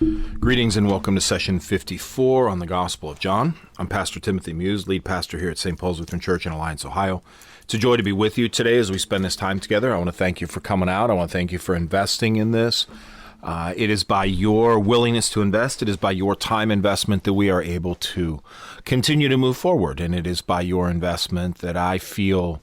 Greetings and welcome to session 54 on the Gospel of John. I'm Pastor Timothy Muse, lead pastor here at St. Paul's Lutheran Church in Alliance, Ohio. It's a joy to be with you today as we spend this time together. I want to thank you for coming out. I want to thank you for investing in this. It is by your willingness to invest, it is by your time investment that we are able to continue to move forward. And it is by your investment that I feel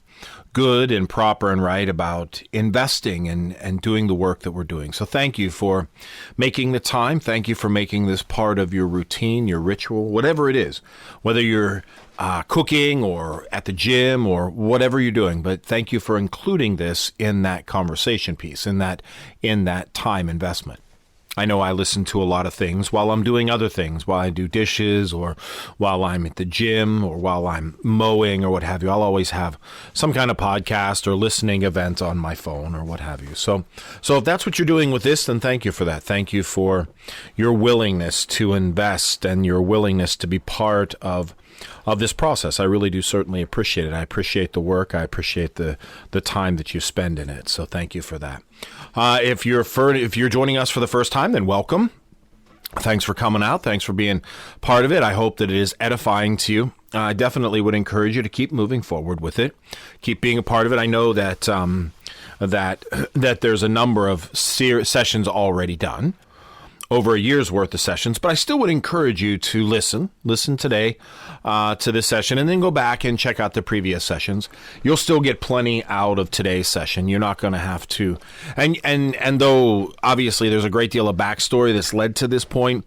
good and proper and right about investing and doing the work that we're doing. So thank you for making the time. Thank you for making this part of your routine, your ritual, whatever it is, whether you're cooking or at the gym or whatever you're doing. But thank you for including this in that conversation piece, in that time investment. I know I listen to a lot of things while I'm doing other things, while I do dishes or while I'm at the gym or while I'm mowing or what have you. I'll always have some kind of podcast or listening event on my phone or what have you. So if that's what you're doing with this, then thank you for that. Thank you for your willingness to invest and your willingness to be part of this process. I really do certainly appreciate it. I appreciate the work. I appreciate the time that you spend in it. So thank you for that. If you're joining us for the first time, then welcome. Thanks for coming out. Thanks for being part of it. I hope that it is edifying to you. I definitely would encourage you to keep moving forward with it. Keep being a part of it. I know that that there's a number of sessions already done, over a year's worth of sessions, but I still would encourage you to listen today to this session and then go back and check out the previous sessions. You'll still get plenty out of today's session. You're not going to have to, and though obviously there's a great deal of backstory that's led to this point,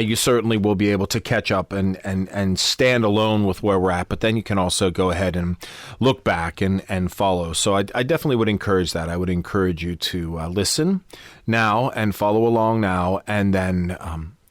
you certainly will be able to catch up and stand alone with where we're at, but then you can also go ahead and look back and follow. So I definitely would encourage that. I would encourage you to listen now and follow along now, and then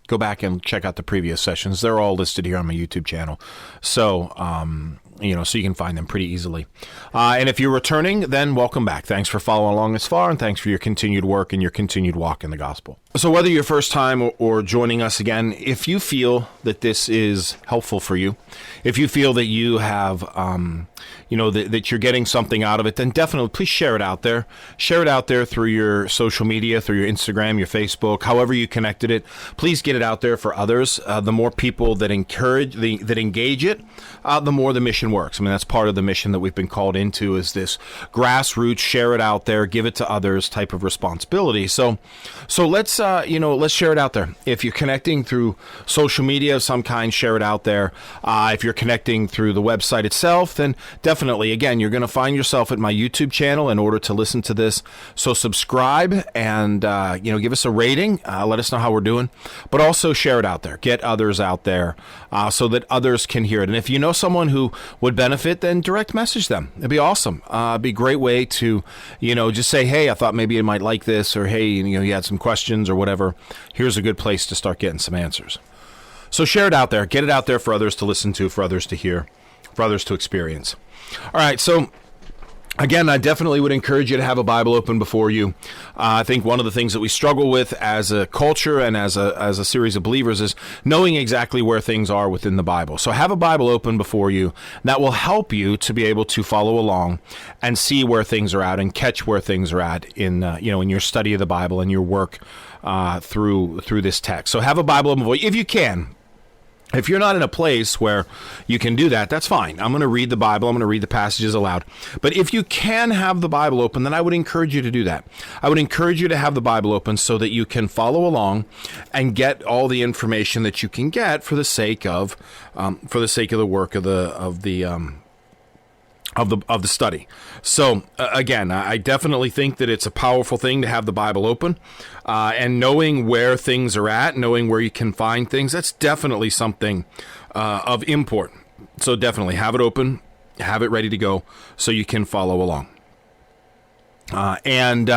go back and check out the previous sessions. They're all listed here on my YouTube channel. So, so you can find them pretty easily. And if you're returning, then welcome back. Thanks for following along this far, and thanks for your continued work and your continued walk in the gospel. So whether you're first time or joining us again, if you feel that this is helpful for you, if you feel that you have, that you're getting something out of it, then definitely please share it out there. Share it out there through your social media, through your Instagram, your Facebook, however you connected it. Please get it out there for others. The more people that engage it, the more the mission works. I mean, that's part of the mission that we've been called into, is this grassroots, share it out there, give it to others type of responsibility. So let's share it out there. If you're connecting through social media of some kind, share it out there. If you're connecting through the website itself, then definitely, again, you're going to find yourself at my YouTube channel in order to listen to this. So subscribe and, give us a rating. Let us know how we're doing, but also share it out there. Get others out there so that others can hear it. And if you know someone who would benefit, then direct message them. It'd be awesome. It'd be a great way to, just say, hey, I thought maybe you might like this, or hey, you had some questions or whatever. Here's a good place to start getting some answers. So share it out there. Get it out there for others to listen to, for others to hear, for others to experience. All right, so again, I definitely would encourage you to have a Bible open before you. I think one of the things that we struggle with as a culture and as a series of believers is knowing exactly where things are within the Bible. So have a Bible open before you. That will help you to be able to follow along and see where things are at and catch where things are at in your study of the Bible and your work through this text. So have a Bible open before you, if you can. If you're not in a place where you can do that, that's fine. I'm going to read the Bible. I'm going to read the passages aloud. But if you can have the Bible open, then I would encourage you to do that. I would encourage you to have the Bible open so that you can follow along and get all the information that you can get for the sake of the work of the study. So again, I definitely think that it's a powerful thing to have the Bible open, and knowing where things are at, knowing where you can find things, that's definitely something of import. So definitely have it open, have it ready to go so you can follow along. And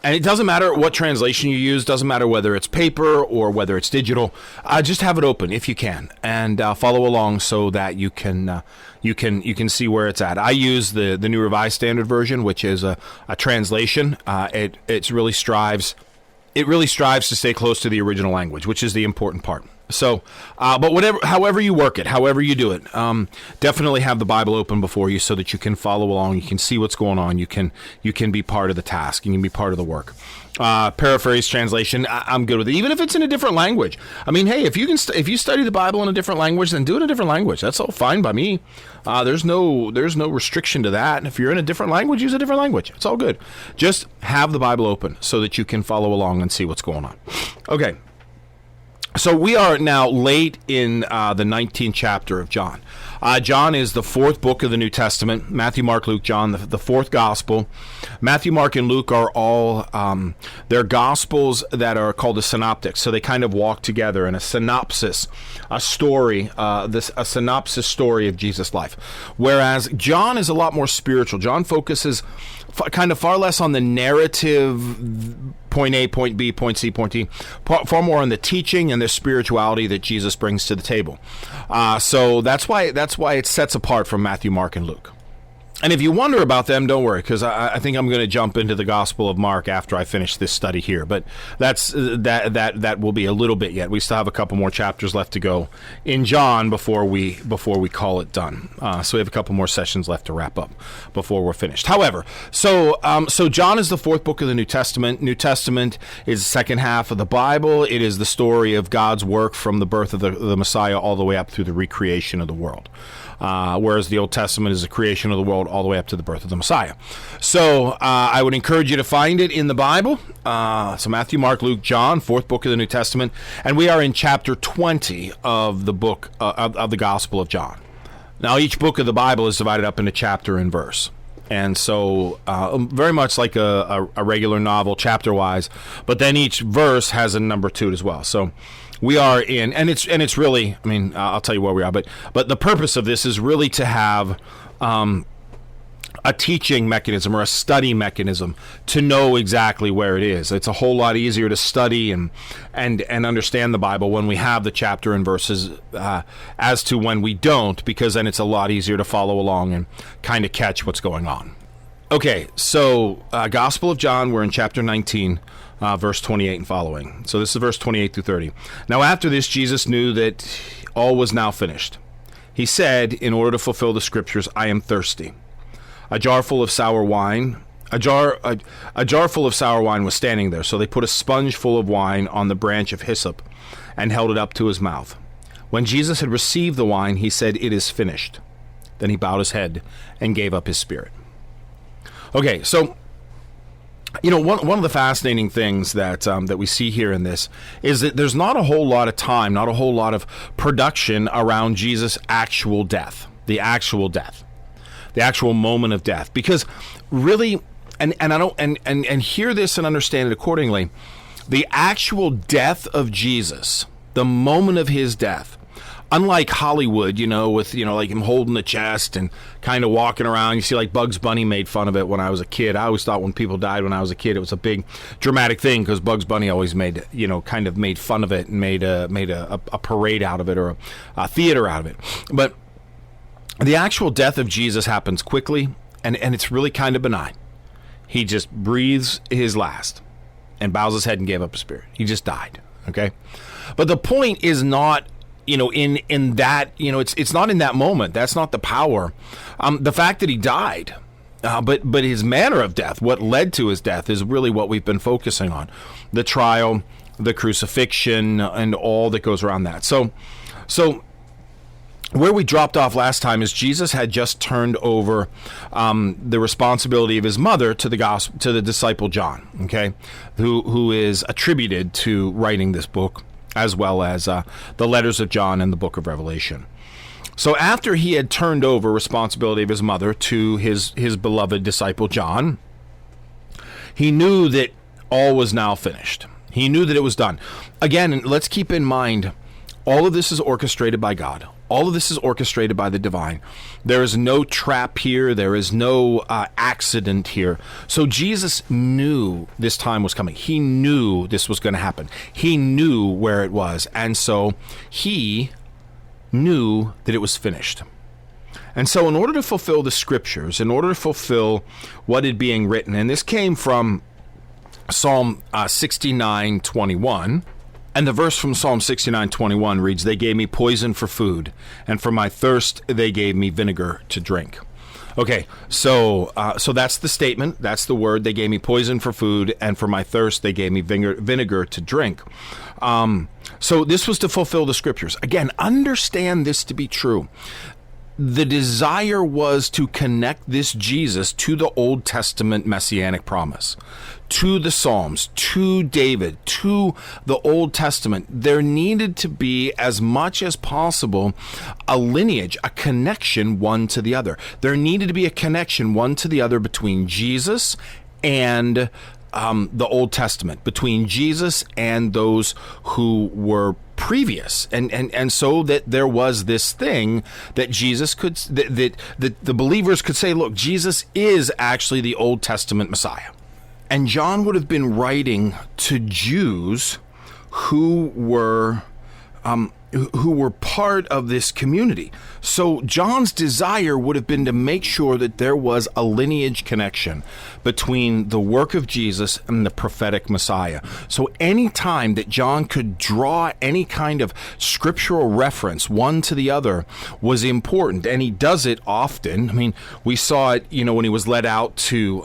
it doesn't matter what translation you use, doesn't matter whether it's paper or whether it's digital, just have it open if you can, and follow along so that you can see where it's at. I use the New Revised Standard Version, which is a translation. It really strives to stay close to the original language, which is the important part. But however you work it, however you do it, definitely have the Bible open before you so that you can follow along. You can see what's going on. You can be part of the task. You can be part of the work. Paraphrase translation, I'm good with it, even if it's in a different language. I mean, hey, if you study the Bible in a different language, then do it in a different language. That's all fine by me. There's no restriction to that. And if you're in a different language, use a different language. It's all good. Just have the Bible open so that you can follow along and see what's going on. Okay. So we are now late in the 19th chapter of John. John is the fourth book of the New Testament. Matthew, Mark, Luke, John, the fourth gospel. Matthew, Mark, and Luke are all, they're gospels that are called the synoptics. So they kind of walk together in a synopsis, a story, a synopsis story of Jesus' life. Whereas John is a lot more spiritual. John focuses kind of far less on the narrative, point A, point B, point C, point D, far more on the teaching and the spirituality that Jesus brings to the table. So that's why it sets apart from Matthew, Mark, and Luke. And if you wonder about them, don't worry, because I think I'm going to jump into the Gospel of Mark after I finish this study here. But that will be a little bit yet. We still have a couple more chapters left to go in John before we call it done. So we have a couple more sessions left to wrap up before we're finished. However, so John is the fourth book of the New Testament. New Testament is the second half of the Bible. It is the story of God's work from the birth of the Messiah all the way up through the recreation of the world. Whereas the Old Testament is the creation of the world all the way up to the birth of the Messiah. So I would encourage you to find it in the Bible. So Matthew, Mark, Luke, John, fourth book of the New Testament. And we are in chapter 20 of the book of the Gospel of John. Now, each book of the Bible is divided up into chapter and verse. And so very much like a regular novel, chapter-wise. But then each verse has a number to it as well. So we are in, and it's really, I mean, I'll tell you where we are, but the purpose of this is really to have a teaching mechanism or a study mechanism to know exactly where it is. It's a whole lot easier to study and understand the Bible when we have the chapter and verses as to when we don't, because then it's a lot easier to follow along and kind of catch what's going on. Okay, so Gospel of John, we're in chapter 19. Verse 28 and following. So this is verse 28 through 30. Now after this, Jesus knew that all was now finished. He said, in order to fulfill the scriptures, I am thirsty. A jar full of sour wine was standing there. So they put a sponge full of wine on the branch of hyssop and held it up to his mouth. When Jesus had received the wine, he said, it is finished. Then he bowed his head and gave up his spirit. Okay, so one of the fascinating things that we see here in this is that there's not a whole lot of time, not a whole lot of production around Jesus' actual death, the actual moment of death, because really, and hear this and understand it accordingly, the actual death of Jesus, the moment of his death. Unlike Hollywood, with, like him holding the chest and kind of walking around. You see, like Bugs Bunny made fun of it when I was a kid. I always thought when people died when I was a kid, it was a big dramatic thing because Bugs Bunny always made fun of it and made a parade out of it or a theater out of it. But the actual death of Jesus happens quickly, and it's really kind of benign. He just breathes his last and bows his head and gave up his spirit. He just died, okay? But the point is not in that, it's not in that moment. That's not the power. The fact that he died, but his manner of death, what led to his death, is really what we've been focusing on. The trial, the crucifixion, and all that goes around that. So where we dropped off last time is Jesus had just turned over the responsibility of his mother to the disciple John, okay, who is attributed to writing this book, as well as the letters of John and the book of Revelation. So after he had turned over responsibility of his mother to his beloved disciple John, he knew that all was now finished. He knew that it was done. Again, let's keep in mind, all of this is orchestrated by God. All of this is orchestrated by the divine. There is no trap here. There is no accident here. So Jesus knew this time was coming. He knew this was going to happen. He knew where it was. And so he knew that it was finished. And so in order to fulfill the scriptures, in order to fulfill what is being written, and this came from Psalm 69:21, And the verse from Psalm 69:21 reads, "They gave me poison for food, and for my thirst they gave me vinegar to drink." Okay, so that's the statement. That's the word. They gave me poison for food, and for my thirst they gave me vinegar to drink. So this was to fulfill the scriptures. Again, understand this to be true. The desire was to connect this Jesus to the Old Testament messianic promise, to the Psalms, to David, to the Old Testament. There needed to be, as much as possible, a lineage, a connection one to the other. There needed to be a connection one to the other between Jesus and the Old Testament, between Jesus and those who were previous, and so that there was this thing that Jesus could, that the believers could say, look, Jesus is actually the Old Testament Messiah. And John would have been writing to Jews who were part of this community. So John's desire would have been to make sure that there was a lineage connection between the work of Jesus and the prophetic Messiah. So any time that John could draw any kind of scriptural reference one to the other was important, and he does it often. I mean, we saw it, when he was led out to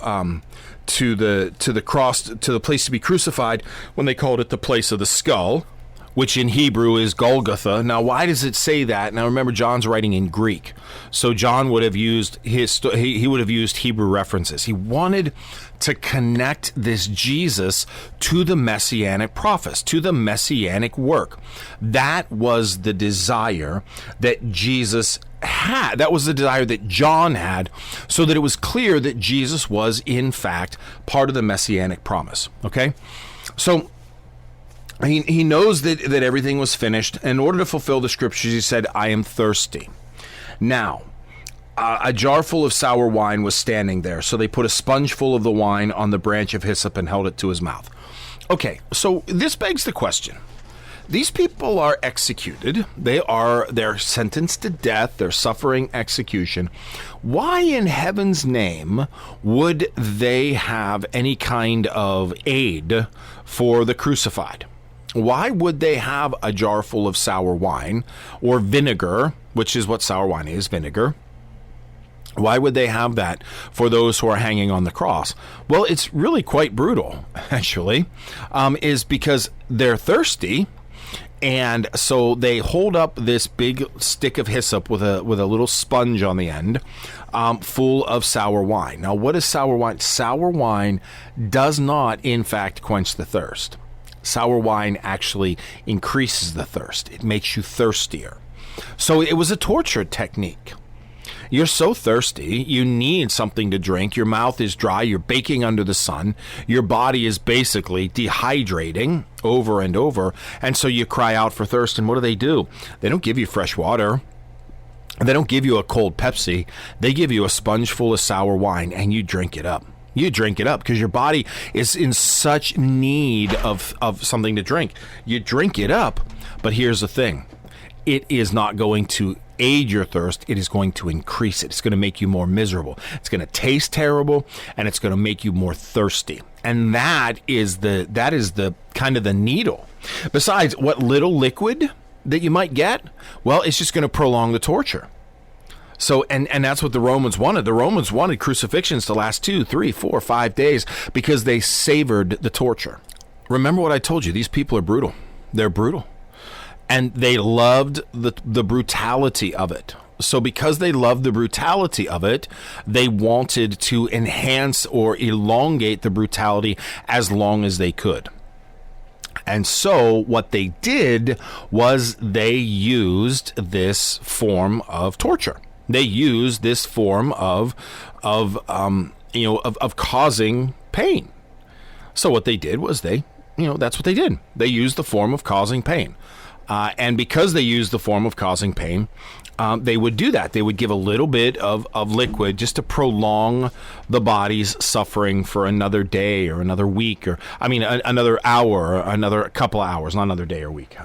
the cross, to the place to be crucified, when they called it the place of the skull, which in Hebrew is Golgotha. Now, why does it say that? Now, remember, John's writing in Greek, so John would have used he would have used Hebrew references. He wanted to connect this Jesus to the messianic prophets, to the messianic work. That was the desire that Jesus had. That was the desire that John had, so that it was clear that Jesus was, in fact, part of the messianic promise. Okay, so he knows that everything was finished. In order to fulfill the scriptures, he said, "I am thirsty." Now, a jar full of sour wine was standing there, so they put a sponge full of the wine on the branch of hyssop and held it to his mouth. Okay, so this begs the question. These people are executed. They're sentenced to death. They're suffering execution. Why in heaven's name would they have any kind of aid for the crucified? Why would they have a jar full of sour wine or vinegar, which is what sour wine is, vinegar? Why would they have that for those who are hanging on the cross? Well, it's really quite brutal, actually, is because they're thirsty. And so they hold up this big stick of hyssop with a little sponge on the end, full of sour wine. Now, what is sour wine? Sour wine does not, in fact, quench the thirst. Sour wine actually increases the thirst. It makes you thirstier. So it was a torture technique. You're so thirsty, you need something to drink. Your mouth is dry. You're baking under the sun. Your body is basically dehydrating over and over. And so you cry out for thirst. And what do? They don't give you fresh water. They don't give you a cold Pepsi. They give you a sponge full of sour wine, and you drink it up. You drink it up because your body is in such need of something to drink. You drink it up, but here's the thing. It is not going to aid your thirst. It is going to increase it. It's going to make you more miserable. It's going to taste terrible, and it's going to make you more thirsty. And that is the kind of the needle. Besides, what little liquid that you might get, well, it's just going to prolong the torture. So, and that's what the Romans wanted. The Romans wanted crucifixions to last 2, 3, 4, 5 days because they savored the torture. Remember what I told you. These people are brutal. They're brutal. And they loved the brutality of it. So because they loved the brutality of it, they wanted to enhance or elongate the brutality as long as they could. And so what they did was they used this form of torture. They used this form of causing pain. So what they did was that's what they did. They used the form of causing pain. And because they used the form of causing pain, they would do that. They would give a little bit of liquid just to prolong the body's suffering for another day or another week, another hour, or another couple of hours, not another day or week.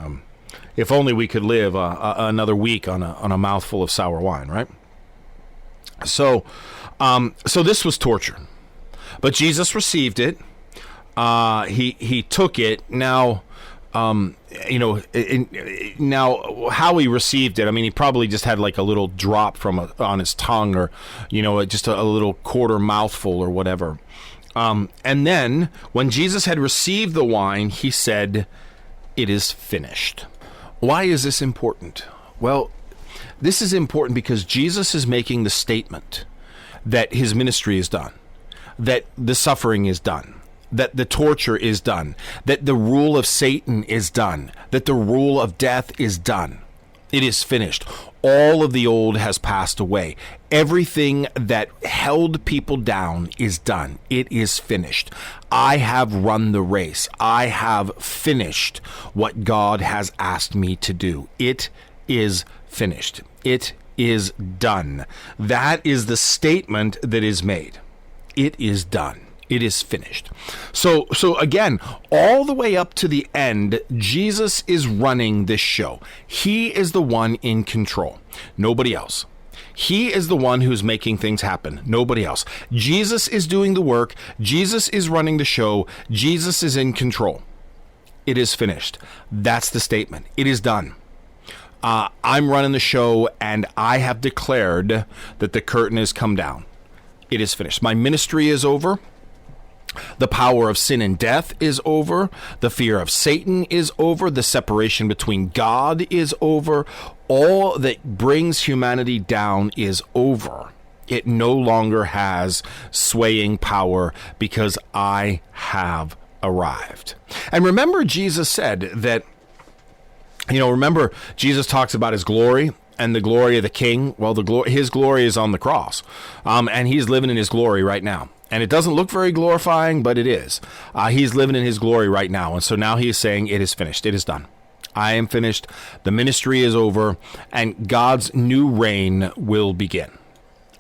If only we could live another week on a mouthful of sour wine, right? So this was torture, but Jesus received it. He took it. Now, Now, how he received it, I mean, he probably just had like a little drop on his tongue, or, just a little quarter mouthful or whatever. And then when Jesus had received the wine, he said, "It is finished." Why is this important? Well, this is important because Jesus is making the statement that his ministry is done, that the suffering is done, that the torture is done, that the rule of Satan is done, that the rule of death is done. It is finished. All of the old has passed away. Everything that held people down is done. It is finished. I have run the race. I have finished what God has asked me to do. It is finished. It is done. That is the statement that is made. It is done. It is finished. So again, all the way up to the end, Jesus is running this show. He is the one in control. Nobody else. He is the one who's making things happen. Nobody else. Jesus is doing the work. Jesus is running the show. Jesus is in control. It is finished. That's the statement. It is done. I'm running the show, and I have declared that the curtain has come down. It is finished. My ministry is over. The power of sin and death is over. The fear of Satan is over. The separation between God is over. All that brings humanity down is over. It no longer has swaying power because I have arrived. And remember, Jesus said that, remember Jesus talks about his glory and the glory of the King. Well, his glory is on the cross, and he's living in his glory right now. And it doesn't look very glorifying, but it is. He's living in his glory right now. And so now he is saying, it is finished. It is done. I am finished. The ministry is over, and God's new reign will begin.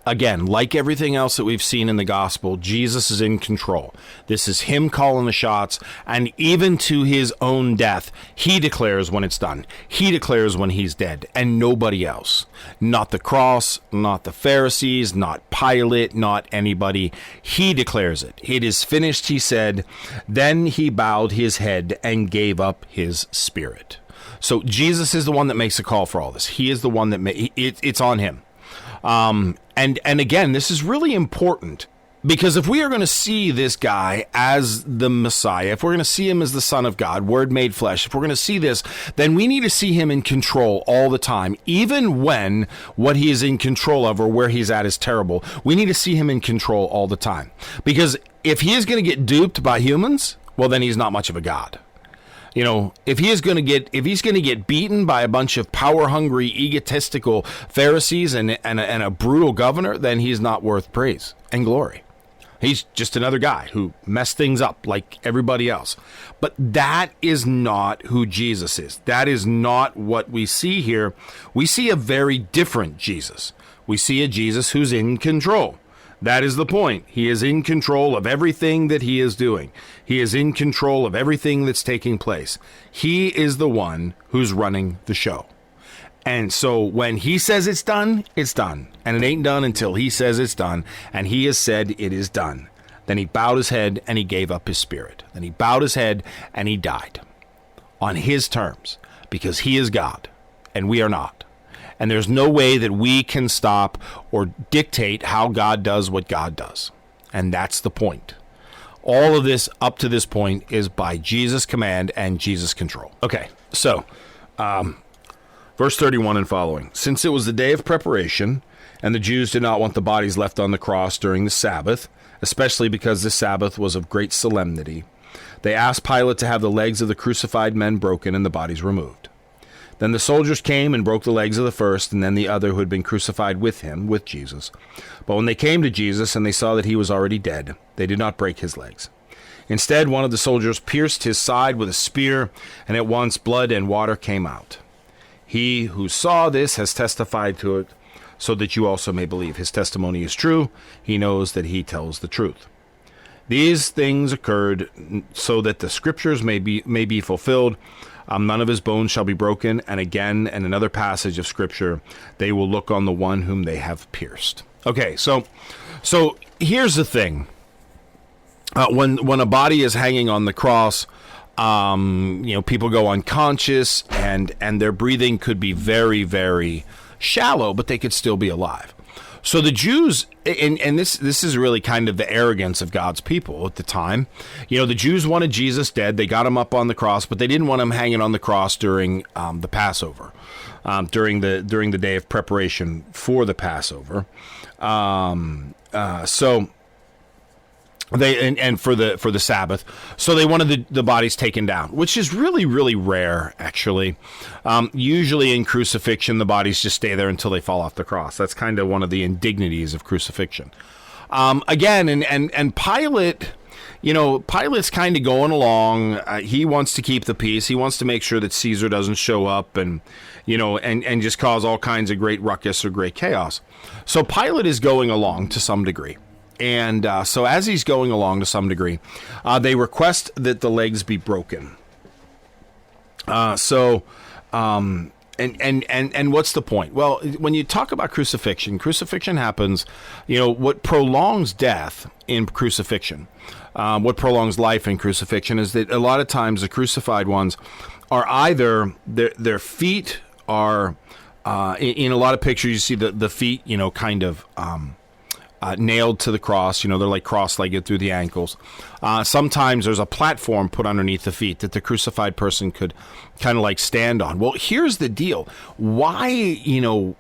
Again, like everything else that we've seen in the gospel, Jesus is in control. This is him calling the shots, and even to his own death, he declares when it's done. He declares when he's dead, and nobody else. Not the cross, not the Pharisees, not Pilate, not anybody. He declares it. It is finished, he said. Then he bowed his head and gave up his spirit. So Jesus is the one that makes the call for all this. He is the one that it's on him. And again, this is really important, because if we are going to see this guy as the Messiah, if we're going to see him as the Son of God, Word made flesh, if we're going to see this, then we need to see him in control all the time, even when what he is in control of or where he's at is terrible. We need to see him in control all the time, because if he is going to get duped by humans, well, then he's not much of a God. If he's going to get beaten by a bunch of power-hungry, egotistical Pharisees and a brutal governor, then he's not worth praise and glory. He's just another guy who messed things up like everybody else. But that is not who Jesus is. That is not what we see here. We see a very different Jesus. We see a Jesus who's in control. That is the point. He is in control of everything that he is doing. He is in control of everything that's taking place. He is the one who's running the show. And so when he says it's done, it's done. And it ain't done until he says it's done. And he has said it is done. Then he bowed his head and he gave up his spirit. Then he bowed his head and he died on his terms, because he is God and we are not. And there's no way that we can stop or dictate how God does what God does. And that's the point. All of this up to this point is by Jesus' command and Jesus' control. Okay, so verse 31 and following. Since it was the day of preparation, and the Jews did not want the bodies left on the cross during the Sabbath, especially because the Sabbath was of great solemnity, they asked Pilate to have the legs of the crucified men broken and the bodies removed. Then the soldiers came and broke the legs of the first and then the other who had been crucified with him, with Jesus. But when they came to Jesus and they saw that he was already dead, they did not break his legs. Instead, one of the soldiers pierced his side with a spear, and at once blood and water came out. He who saw this has testified to it, so that you also may believe. His testimony is true. He knows that he tells the truth. These things occurred so that the scriptures may be fulfilled. None of his bones shall be broken. And again, in another passage of scripture, they will look on the one whom they have pierced. Okay, so here's the thing. When a body is hanging on the cross, People go unconscious, and their breathing could be very, very shallow, but they could still be alive. So the Jews, and this is really kind of the arrogance of God's people at the time. The Jews wanted Jesus dead. They got him up on the cross, but they didn't want him hanging on the cross during the Passover, during the day of preparation for the Passover. So they and for the Sabbath, so they wanted the bodies taken down, which is really, really rare, actually. Usually in crucifixion, the bodies just stay there until they fall off the cross. That's kind of one of the indignities of crucifixion. Again, and Pilate, Pilate's kind of going along. He wants to keep the peace. He wants to make sure that Caesar doesn't show up and just cause all kinds of great ruckus or great chaos. So Pilate is going along to some degree. And so as he's going along to some degree, they request that the legs be broken. And what's the point? Well, when you talk about crucifixion happens, what prolongs death in crucifixion, what prolongs life in crucifixion is that a lot of times the crucified ones are either their feet are, in a lot of pictures you see the feet, kind of nailed to the cross. They're like cross-legged through the ankles. Sometimes there's a platform put underneath the feet that the crucified person could kind of like stand on. Well, here's the deal. Why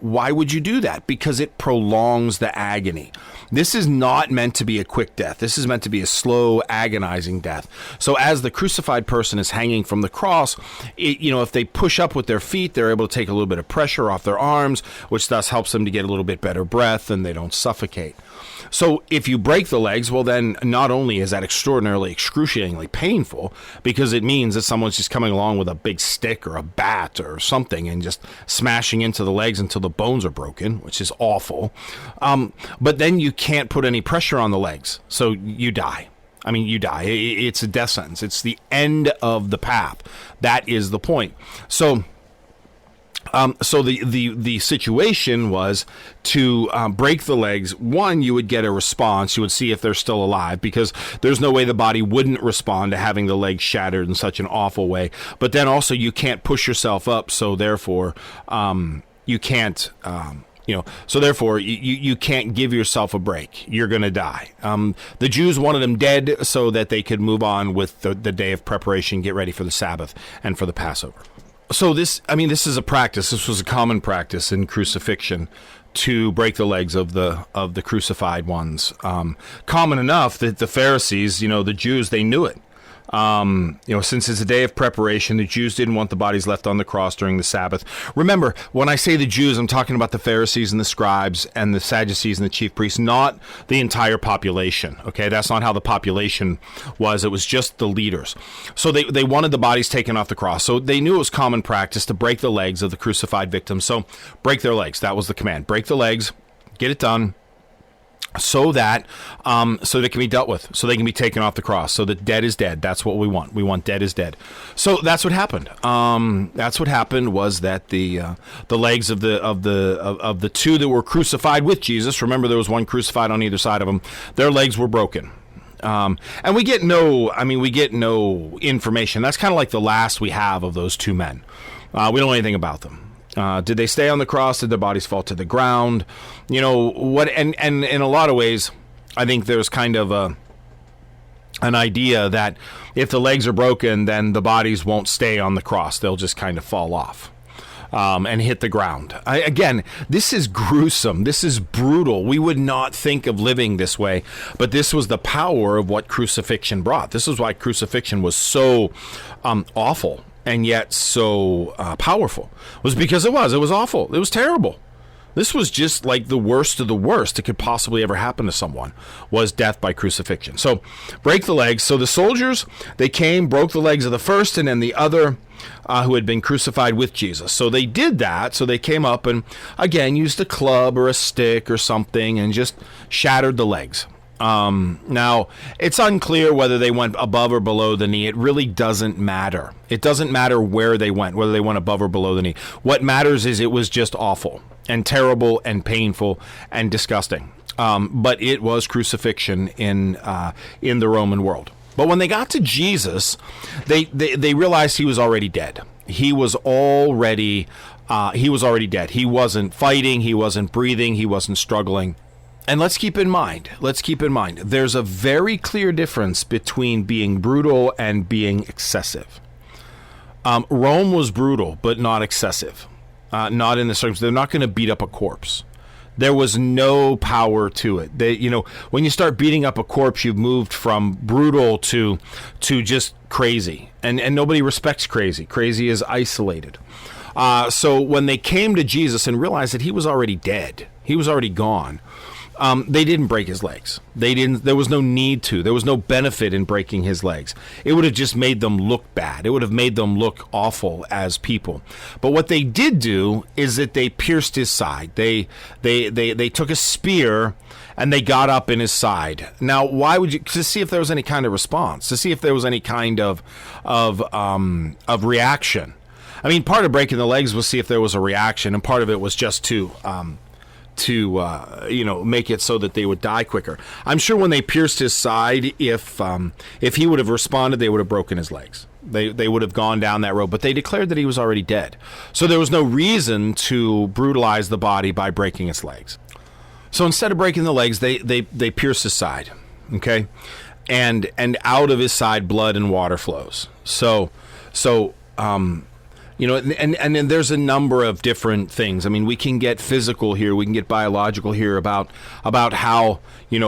would you do that? Because it prolongs the agony. This is not meant to be a quick death. This is meant to be a slow, agonizing death. So as the crucified person is hanging from the cross, if they push up with their feet, they're able to take a little bit of pressure off their arms, which thus helps them to get a little bit better breath and they don't suffocate. So if you break the legs, well, then not only is that extraordinarily, excruciatingly painful, because it means that someone's just coming along with a big stick or a bat or something and just smashing into the legs until the bones are broken, which is awful. But then you can't put any pressure on the legs, so you die. You die. It's a death sentence. It's the end of the path. That is the point. So the situation was to break the legs. One, you would get a response. You would see if they're still alive, because there's no way the body wouldn't respond to having the legs shattered in such an awful way. But then also you can't push yourself up, so therefore you can't. So therefore you can't give yourself a break. You're going to die. The Jews wanted them dead so that they could move on with the day of preparation, get ready for the Sabbath and for the Passover. So this is a practice. This was a common practice in crucifixion, to break the legs of the crucified ones. Common enough that the Pharisees, the Jews, they knew it. Since it's a day of preparation, the Jews didn't want the bodies left on the cross during the Sabbath. Remember, when I say the Jews, I'm talking about the Pharisees and the scribes and the Sadducees and the chief priests, not the entire population. Okay, that's not how the population was. It was just the leaders. So they wanted the bodies taken off the cross. So they knew it was common practice to break the legs of the crucified victims. So break their legs. That was the command. Break the legs, get it done. So that they can be dealt with, so they can be taken off the cross, so that dead is dead. That's what we want. We want dead is dead. So that's what happened. That's what happened was that the legs of the two that were crucified with Jesus. Remember, there was one crucified on either side of them. Their legs were broken. And we get no information. That's kind of like the last we have of those two men. We don't know anything about them. Did they stay on the cross? Did their bodies fall to the ground? What? And in a lot of ways, I think there's kind of an idea that if the legs are broken, then the bodies won't stay on the cross. They'll just kind of fall off and hit the ground. Again, this is gruesome. This is brutal. We would not think of living this way, but this was the power of what crucifixion brought. This is why crucifixion was so awful. And yet so powerful, was because it was awful. It was terrible. This was just like the worst of the worst that could possibly ever happen to someone, was death by crucifixion. So break the legs. So the soldiers, they came, broke the legs of the first and then the other who had been crucified with Jesus. So they did that. So they came up and, again, used a club or a stick or something and just shattered the legs. Now, it's unclear whether they went above or below the knee. It really doesn't matter. It doesn't matter where they went, whether they went above or below the knee. What matters is it was just awful and terrible and painful and disgusting. But it was crucifixion in the Roman world. But when they got to Jesus, they realized he was already dead. He was already dead. He wasn't fighting. He wasn't breathing. He wasn't struggling. And let's keep in mind, there's a very clear difference between being brutal and being excessive. Rome was brutal, but not excessive. Not in the circumstance. They're not going to beat up a corpse. There was no power to it. When you start beating up a corpse, you've moved from brutal to just crazy. And nobody respects crazy. Crazy is isolated. So when they came to Jesus and realized that he was already dead, he was already gone, they didn't break his legs. There was no need to. There was no benefit in breaking his legs. It would have just made them look bad. It would have made them look awful as people. But what they did do is that they pierced his side. They took a spear and they got up in his side. Now, why would you? To see if there was any kind of response, to see if there was any kind of reaction. I mean, part of breaking the legs was see if there was a reaction, and part of it was just to make it so that they would die quicker. I'm sure when they pierced his side, if he would have responded, they would have broken his legs. They would have gone down that road, but they declared that he was already dead. So there was no reason to brutalize the body by breaking its legs. So instead of breaking the legs, they pierced his side, okay? And out of his side, blood and water flows. And then there's a number of different things. I mean, we can get physical here, we can get biological here about how,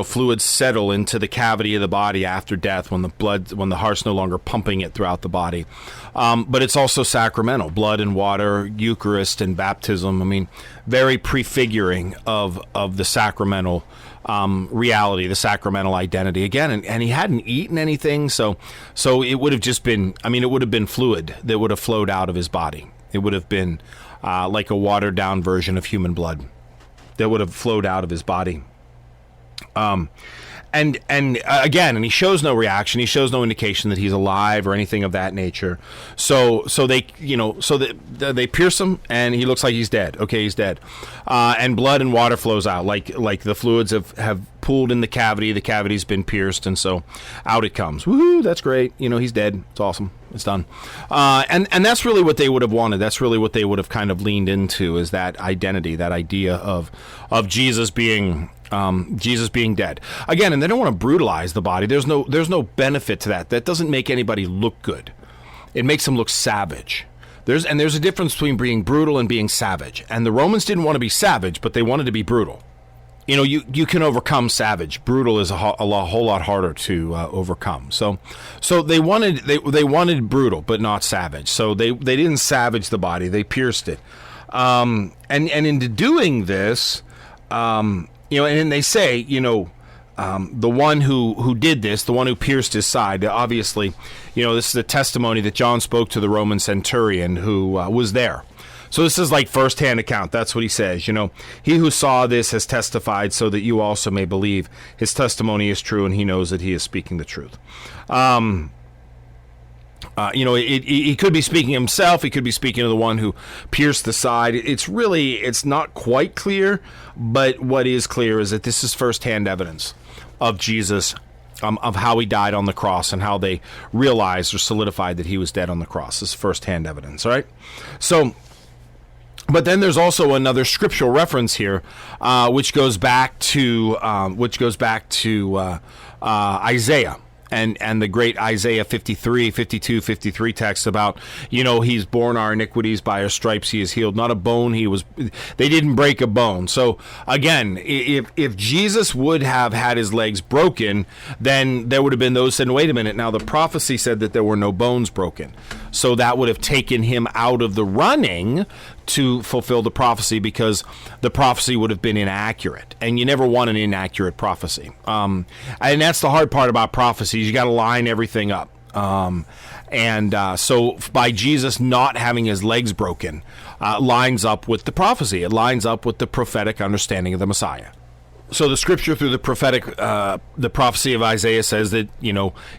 fluids settle into the cavity of the body after death when the heart's no longer pumping it throughout the body. But it's also sacramental, blood and water, Eucharist and baptism. I mean, very prefiguring of the sacramental reality, the sacramental identity again, and he hadn't eaten anything, so it would have just been, it would have been fluid that would have flowed out of his body. It would have been like a watered down version of human blood that would have flowed out of his body. And he shows no reaction. He shows no indication that he's alive or anything of that nature. So they pierce him, and he looks like he's dead. Okay, he's dead. And blood and water flows out, like the fluids have pooled in the cavity. The cavity's been pierced, and so out it comes. Woohoo! That's great. He's dead. It's awesome. It's done. And that's really what they would have wanted. That's really what they would have kind of leaned into, is that identity, that idea of Jesus being dead again. And they don't want to brutalize the body. There's no benefit to that. That doesn't make anybody look good. It makes them look savage. There's a difference between being brutal and being savage. And the Romans didn't want to be savage, but they wanted to be brutal. You can overcome savage. Brutal is a whole lot harder to overcome. So they wanted brutal, but not savage. So they didn't savage the body. They pierced it. And into doing this, and they say, the one who did this, the one who pierced his side, obviously, this is a testimony that John spoke to the Roman centurion who was there. So this is like firsthand account. That's what he says. He who saw this has testified so that you also may believe. His testimony is true, and he knows that he is speaking the truth. He could be speaking himself. He could be speaking to the one who pierced the side. It's not quite clear, but what is clear is that this is firsthand evidence of Jesus, of how he died on the cross and how they realized or solidified that he was dead on the cross. This is firsthand evidence, all right? But then there's also another scriptural reference here, which goes back to Isaiah. And the great Isaiah 52, 53 text about, he's borne our iniquities, by our stripes he is healed. Not a bone they didn't break a bone. So again, if Jesus would have had his legs broken, then there would have been those saying, wait a minute, now the prophecy said that there were no bones broken. So that would have taken him out of the running to fulfill the prophecy, because the prophecy would have been inaccurate, and you never want an inaccurate prophecy. And that's the hard part about prophecies. You got to line everything up. So by Jesus not having his legs broken, lines up with the prophecy. It lines up with the prophetic understanding of the Messiah. So the scripture through the prophecy of Isaiah says that,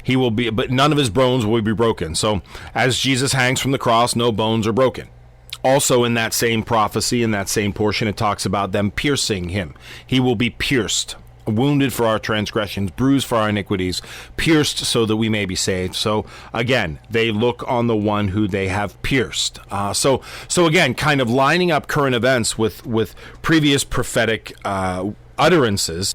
he will be, but none of his bones will be broken. So as Jesus hangs from the cross, no bones are broken. Also in that same prophecy, in that same portion, it talks about them piercing him. He will be pierced. wounded for our transgressions, bruised for our iniquities, pierced so that we may be saved. So again, they look on the one who they have pierced. So again, kind of lining up current events with previous prophetic utterances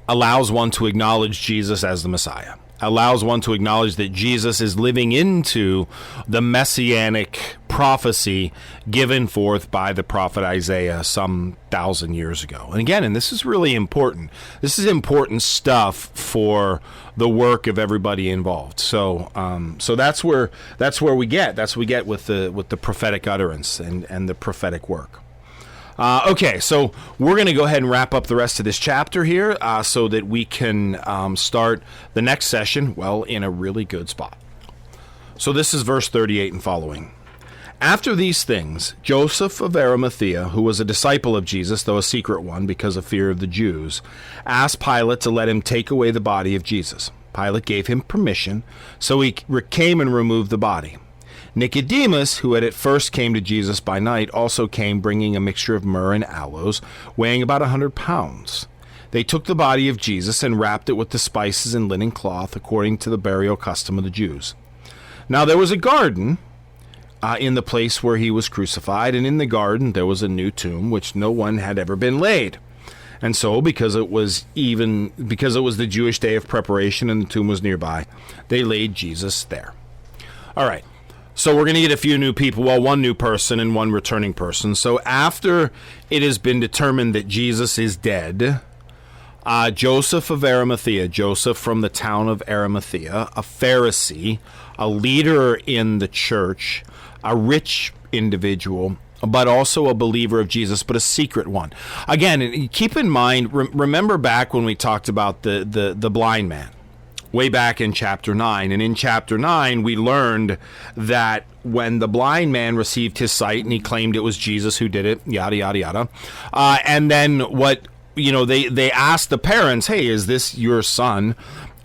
allows one to acknowledge Jesus as the Messiah, allows one to acknowledge that Jesus is living into the messianic prophecy given forth by the prophet Isaiah some 1,000 years ago. And again, and this is really important. This is important stuff for the work of everybody involved. So that's where we get with the prophetic utterance and the prophetic work. Okay, so we're going to go ahead and wrap up the rest of this chapter here so that we can start the next session, well, in a really good spot. So this is verse 38 and following. After these things, Joseph of Arimathea, who was a disciple of Jesus, though a secret one because of fear of the Jews, asked Pilate to let him take away the body of Jesus. Pilate gave him permission, so he came and removed the body. Nicodemus, who had at first came to Jesus by night, also came bringing a mixture of myrrh and aloes, weighing about 100 pounds. They took the body of Jesus and wrapped it with the spices and linen cloth, according to the burial custom of the Jews. Now there was a garden in the place where he was crucified, and in the garden there was a new tomb, which no one had ever been laid. And so, because it was the Jewish day of preparation and the tomb was nearby, they laid Jesus there. All right. So we're going to get a few new people, well, one new person and one returning person. So after it has been determined that Jesus is dead, Joseph of Arimathea, Joseph from the town of Arimathea, a Pharisee, a leader in the church, a rich individual, but also a believer of Jesus, but a secret one. Again, keep in mind, remember back when we talked about the blind man. Way back in chapter 9. And in chapter 9, we learned that when the blind man received his sight and he claimed it was Jesus who did it, yada, yada, yada. And then they asked the parents, hey, is this your son?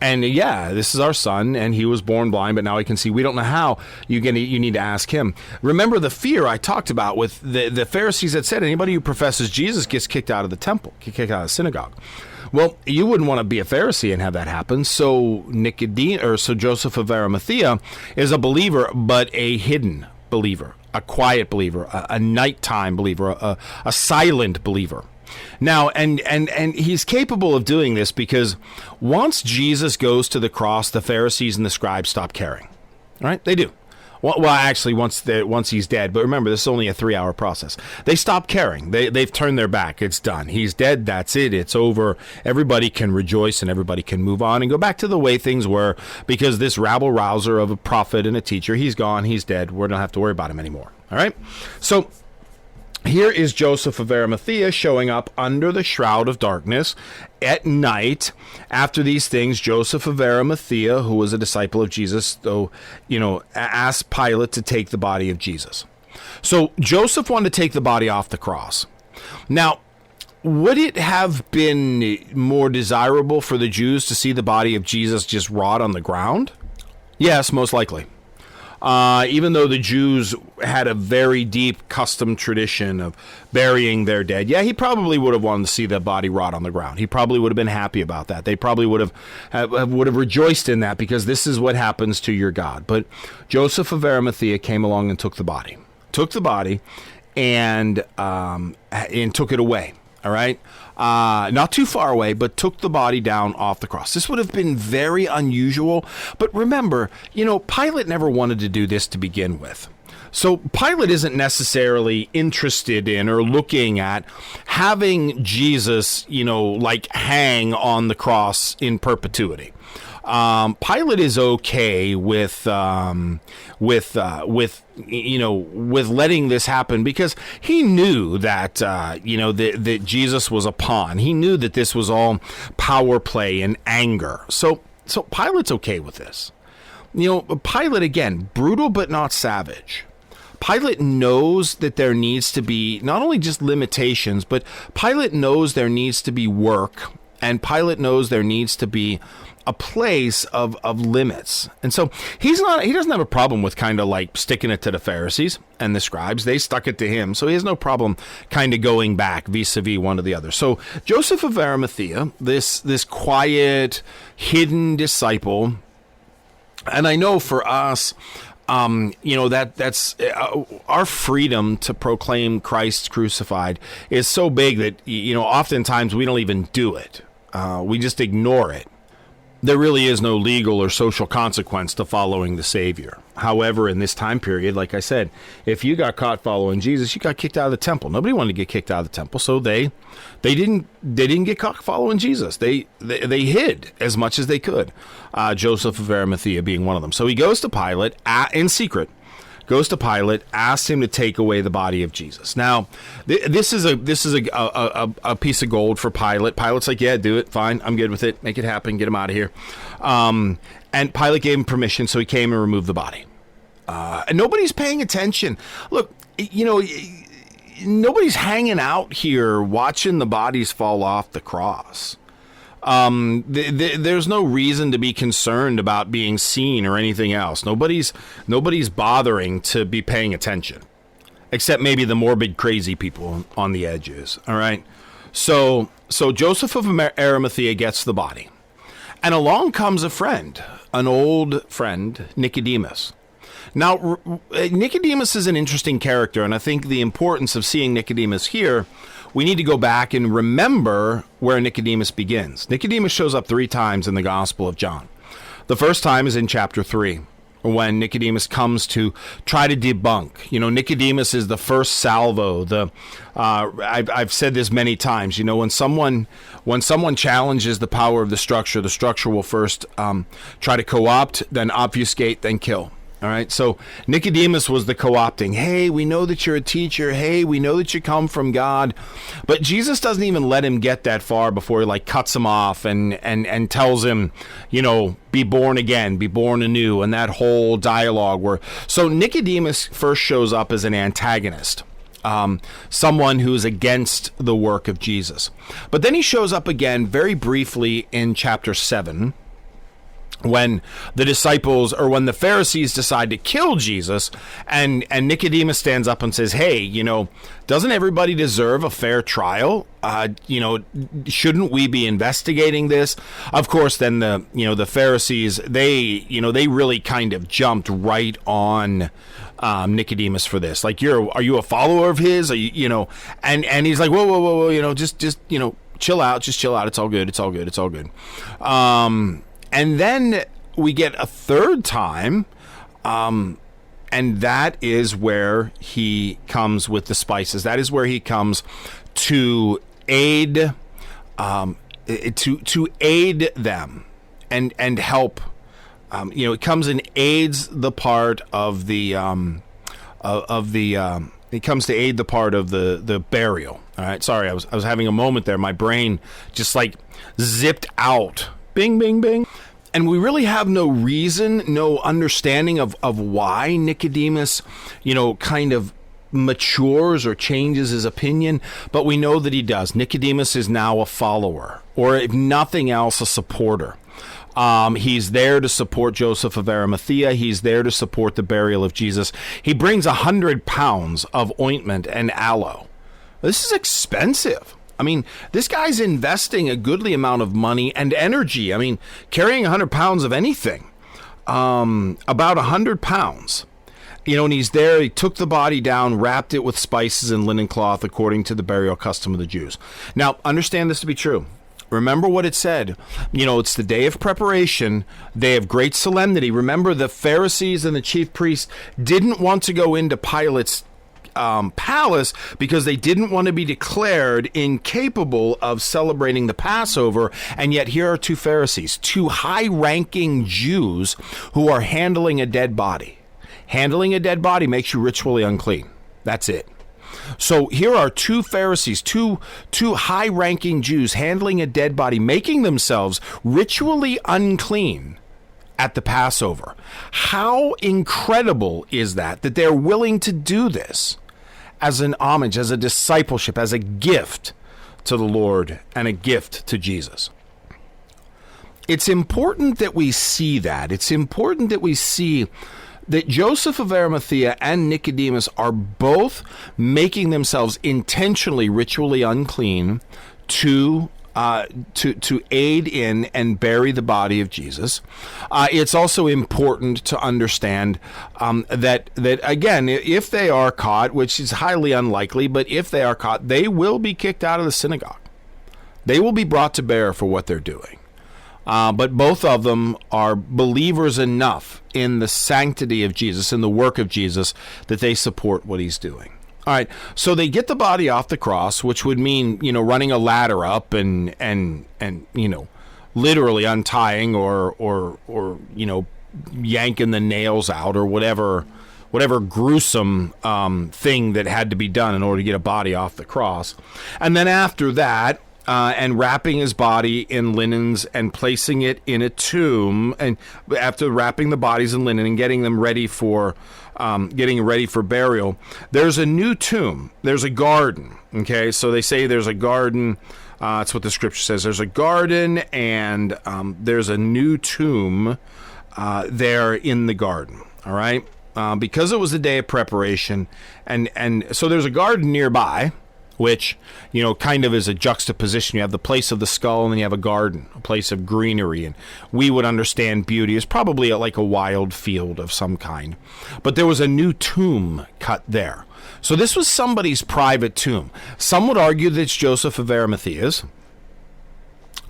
And yeah, this is our son, and he was born blind, but now he can see. We don't know how. You need to ask him. Remember the fear I talked about with the Pharisees that said anybody who professes Jesus gets kicked out of the temple, kicked out of the synagogue. Well, you wouldn't want to be a Pharisee and have that happen. So Joseph of Arimathea is a believer, but a hidden believer, a quiet believer, a nighttime believer, a silent believer. Now, and he's capable of doing this because once Jesus goes to the cross, the Pharisees and the scribes stop caring. All right? They do. Well, actually, once he's dead. But remember, this is only a 3-hour process. They stop caring. They've turned their back. It's done. He's dead. That's it. It's over. Everybody can rejoice and everybody can move on and go back to the way things were because this rabble-rouser of a prophet and a teacher, he's gone. He's dead. We don't have to worry about him anymore. All right? So here is Joseph of Arimathea showing up under the shroud of darkness at night. After these things, Joseph of Arimathea, who was a disciple of Jesus, asked Pilate to take the body of Jesus. So Joseph wanted to take the body off the cross. Now, would it have been more desirable for the Jews to see the body of Jesus just rot on the ground? Yes, most likely. Even though the Jews had a very deep custom tradition of burying their dead, yeah, he probably would have wanted to see the body rot on the ground. He probably would have been happy about that. They probably would have rejoiced in that because this is what happens to your God. But Joseph of Arimathea came along and took the body, and took it away. All right. Not too far away, but took the body down off the cross. This would have been very unusual. But remember, Pilate never wanted to do this to begin with. So Pilate isn't necessarily interested in or looking at having Jesus, hang on the cross in perpetuity. Pilate is okay with letting this happen because he knew that that Jesus was a pawn. He knew that this was all power play and anger. So Pilate's okay with this. Pilate, again, brutal but not savage. Pilate knows that there needs to be not only just limitations, but Pilate knows there needs to be work And Pilate knows there needs to be a place of limits. And so he doesn't have a problem with kind of like sticking it to the Pharisees and the scribes. They stuck it to him. So he has no problem kind of going back vis-a-vis one to the other. So Joseph of Arimathea, this quiet, hidden disciple, and I know for us, that's our freedom to proclaim Christ crucified is so big that, oftentimes we don't even do it. We just ignore it. There really is no legal or social consequence to following the Savior. However, in this time period, like I said, if you got caught following Jesus, you got kicked out of the temple. Nobody wanted to get kicked out of the temple, so they didn't get caught following Jesus. They hid as much as they could. Joseph of Arimathea being one of them. So he goes to Pilate in secret. Goes to Pilate, asks him to take away the body of Jesus. Now, this is a piece of gold for Pilate. Pilate's like, yeah, do it, fine, I'm good with it, make it happen, get him out of here. And Pilate gave him permission, so he came and removed the body. And nobody's paying attention. Look, nobody's hanging out here watching the bodies fall off the cross. There's no reason to be concerned about being seen or anything else. Nobody's bothering to be paying attention, except maybe the morbid, crazy people on the edges. All right. So Joseph of Arimathea gets the body, and along comes a friend, an old friend, Nicodemus. Now, Nicodemus is an interesting character, and I think the importance of seeing Nicodemus here, we need to go back and remember where Nicodemus begins. Nicodemus shows up 3 times in the Gospel of John. The first time is in chapter 3, when Nicodemus comes to try to debunk. Nicodemus is the first salvo. I've said this many times. When someone challenges the power of the structure will first try to co-opt, then obfuscate, then kill. All right, so Nicodemus was the co-opting. Hey, we know that you're a teacher. Hey, we know that you come from God. But Jesus doesn't even let him get that far before he cuts him off and tells him, be born again, be born anew, and that whole dialogue. So Nicodemus first shows up as an antagonist. Someone who's against the work of Jesus. But then he shows up again very briefly in chapter 7, when the disciples, or when the Pharisees decide to kill Jesus, and Nicodemus stands up and says, hey, doesn't everybody deserve a fair trial? Shouldn't we be investigating this? Of course, then the Pharisees, they really kind of jumped right on Nicodemus for this. Like, are you a follower of his? Are you, and he's like, whoa, just chill out, it's all good. And then we get a third time, and that is where he comes with the spices. That is where he comes to aid, to aid them and help. It comes and aids the part of the it comes to aid the part of the burial. All right, sorry, I was having a moment there. My brain just zipped out. Bing, bing, bing. And we really have no reason, no understanding of why Nicodemus, kind of matures or changes his opinion, but we know that he does. Nicodemus is now a follower, or if nothing else, a supporter. He's there to support Joseph of Arimathea. He's there to support the burial of Jesus. He brings 100 pounds of ointment and aloe. This is expensive. I mean, this guy's investing a goodly amount of money and energy. I mean, carrying 100 pounds of anything, about 100 pounds. And he's there. He took the body down, wrapped it with spices and linen cloth according to the burial custom of the Jews. Now, understand this to be true. Remember what it said. It's the day of preparation, day of great solemnity. Remember, the Pharisees and the chief priests didn't want to go into Pilate's palace because they didn't want to be declared incapable of celebrating the Passover. And yet here are 2 Pharisees, 2 high-ranking Jews who are handling a dead body. Handling a dead body makes you ritually unclean. That's it. So here are 2 Pharisees, two high-ranking Jews handling a dead body, making themselves ritually unclean at the Passover. How incredible is that they're willing to do this as an homage, as a discipleship, as a gift to the Lord and a gift to Jesus. It's important that we see that. It's important that we see that Joseph of Arimathea and Nicodemus are both making themselves intentionally ritually unclean to aid in and bury the body of Jesus. It's also important to understand that again, if they are caught, which is highly unlikely, but if they are caught, they will be kicked out of the synagogue. They will be brought to bear for what they're doing. But both of them are believers enough in the sanctity of Jesus, in the work of Jesus, that they support what he's doing. All right, so they get the body off the cross, which would mean, running a ladder up and literally untying or yanking the nails out or whatever gruesome thing that had to be done in order to get a body off the cross. And then after that, and wrapping his body in linens and placing it in a tomb, and after wrapping the bodies in linen and getting ready for burial, there's a new tomb. There's a garden. Okay, so they say there's a garden. That's what the scripture says. There's a garden, and there's a new tomb there in the garden. All right, because it was the day of preparation, and so there's a garden nearby, which, kind of is a juxtaposition. You have the place of the skull, and then you have a garden, a place of greenery. And we would understand beauty as probably like a wild field of some kind. But there was a new tomb cut there. So this was somebody's private tomb. Some would argue that it's Joseph of Arimathea's.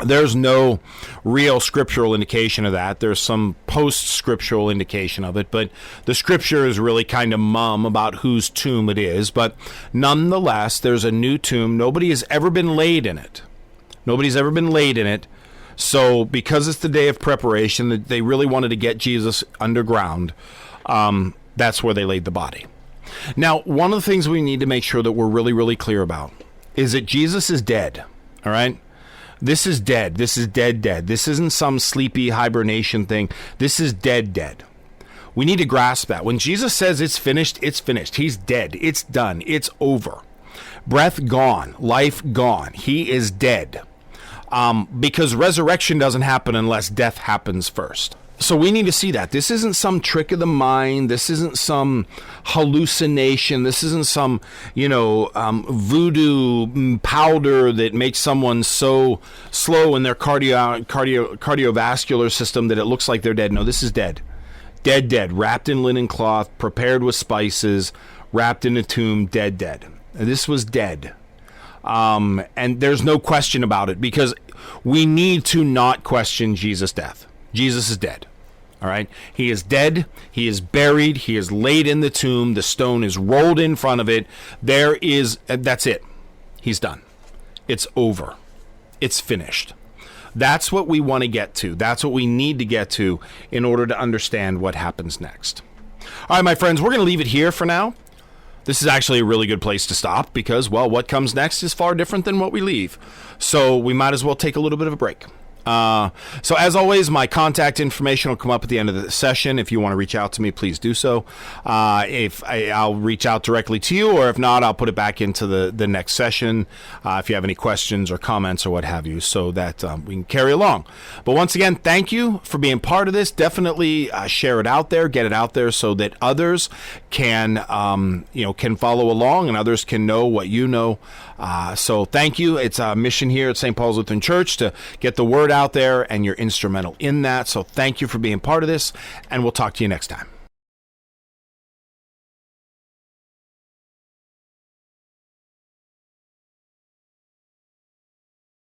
There's no real scriptural indication of that. There's some post-scriptural indication of it, but the scripture is really kind of mum about whose tomb it is. But nonetheless, there's a new tomb. Nobody has ever been laid in it. Nobody's ever been laid in it. So because it's the day of preparation, they really wanted to get Jesus underground. That's where they laid the body. Now, one of the things we need to make sure that we're really, really clear about is that Jesus is dead, all right? This is dead. This is dead. This isn't some sleepy hibernation thing. This is dead. We need to grasp that. When Jesus says it's finished, it's finished. He's dead. It's done. It's over. Breath gone. Life gone. He is dead. Because resurrection doesn't happen unless death happens first. So we need to see that. This isn't some trick of the mind. This isn't some hallucination. This isn't some, voodoo powder that makes someone so slow in their cardiovascular system that it looks like they're dead. No, this is dead. Dead. Wrapped in linen cloth, prepared with spices, wrapped in a tomb, dead. This was dead. And there's no question about it, because we need to not question Jesus' death. Jesus is dead. All right. He is dead. He is buried. He is laid in the tomb. The stone is rolled in front of it. That's it. He's done. It's over. It's finished. That's what we want to get to. That's what we need to get to in order to understand what happens next. All right, my friends, we're going to leave it here for now. This is actually a really good place to stop because, well, what comes next is far different than what we leave. So we might as well take a little bit of a break. So as always, my contact information will come up at the end of the session. If you want to reach out to me, please do so. I'll reach out directly to you, or if not, I'll put it back into the next session if you have any questions or comments or what have you, so that we can carry along. But once again, thank you for being part of this. Definitely share it out there, get it out there, so that others can follow along and others can know what you know. So thank you. It's a mission here at St. Paul's Lutheran Church to get the word out there, and you're instrumental in that. So thank you for being part of this, and we'll talk to you next time.